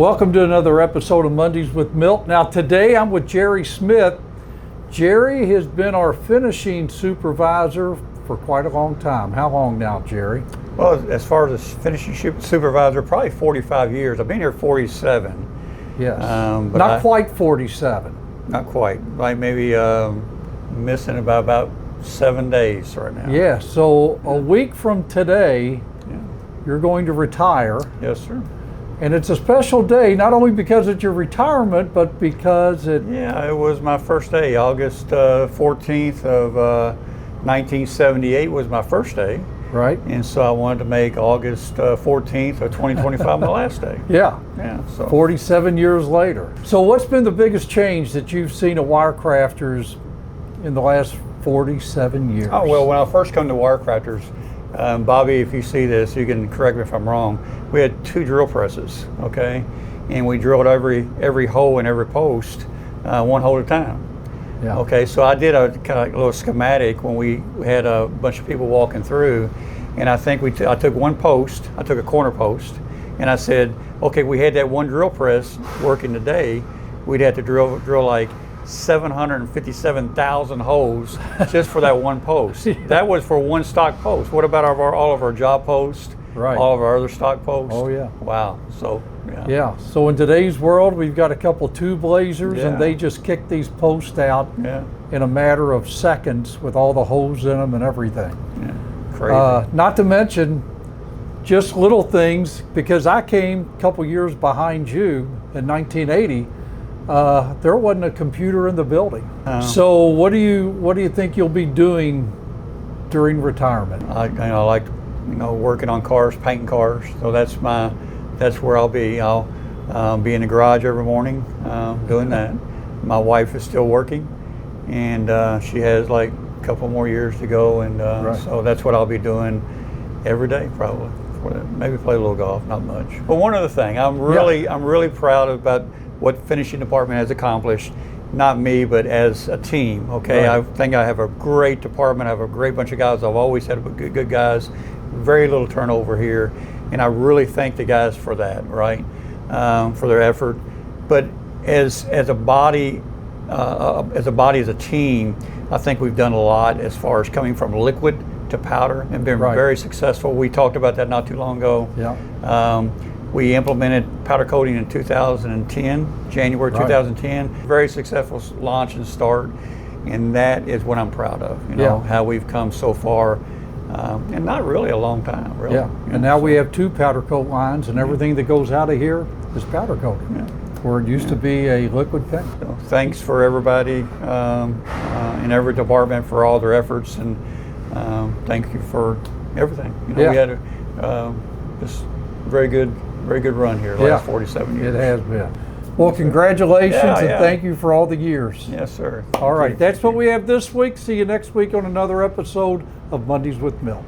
Welcome to another episode of Mondays with Milt. Now today I'm with Jerry Smith. Jerry has been our finishing supervisor for quite a long time. How long now, Jerry? Well, as far as finishing supervisor, probably 45 years. I've been here 47. Yes, but not quite 47. Not quite, like maybe missing about 7 days right now. Yeah, so a week from today, you're going to retire. Yes, sir. And it's a special day, not only because it's your retirement, but because it... Yeah, it was my first day. August 14th of 1978 was my first day. Right. And so I wanted to make August 14th of 2025 my last day. Yeah. Yeah. So 47 years later. So what's been the biggest change that you've seen at WireCrafters in the last 47 years? Oh, well, when I first come to WireCrafters, Bobby, if you see this, you can correct me if I'm wrong. We had 2 drill presses, okay, and we drilled every hole in every post, one hole at a time. Yeah. Okay, so I did a kind of little schematic when we had a bunch of people walking through, and I think I took one post, I took a corner post, and I said, okay, we had that one drill press working today, we'd have to drill like 757,000 holes just for that one post. Yeah. That was for one stock post. What about all of our job posts? Right. All of our other stock posts? Oh yeah. Wow. So yeah. Yeah. So in today's world, we've got a couple 2-blazers, Yeah. and they just kick these posts out Yeah. in a matter of seconds with all the holes in them and everything. Yeah. Crazy. Not to mention just little things, because I came a couple years behind you in 1980. There wasn't a computer in the building. So what do you think you'll be doing during retirement? I like working on cars, painting cars. So that's where I'll be. I'll be in the garage every morning doing that. My wife is still working, and she has like a couple more years to go, and Right. so that's what I'll be doing every day probably. Maybe play a little golf, not much. But one other thing, I'm really proud about what finishing department has accomplished. Not me, but as a team. Okay, Right. I think I have a great department. I have a great bunch of guys. I've always had good guys. Very little turnover here, and I really thank the guys for that. Right, for their effort. But as a body, as a team, I think we've done a lot as far as coming from liquid to powder and been Right. very successful. We talked about that not too long ago. Yeah. We implemented powder coating in 2010, January Right. 2010. Very successful launch and start, and that is what I'm proud of. Yeah. How we've come so far, and not really a long time, really. Yeah. And now we have 2 powder coat lines, and everything that goes out of here is powder coated, where it used to be a liquid paint. So thanks for everybody in every department for all their efforts, and thank you for everything. We had a just very good run here the last 47 years. It has been. Well, congratulations, Yeah, and yeah. thank you for all the years. Yes, sir. All right, that's what we have this week. See you next week on another episode of Mondays with Milt.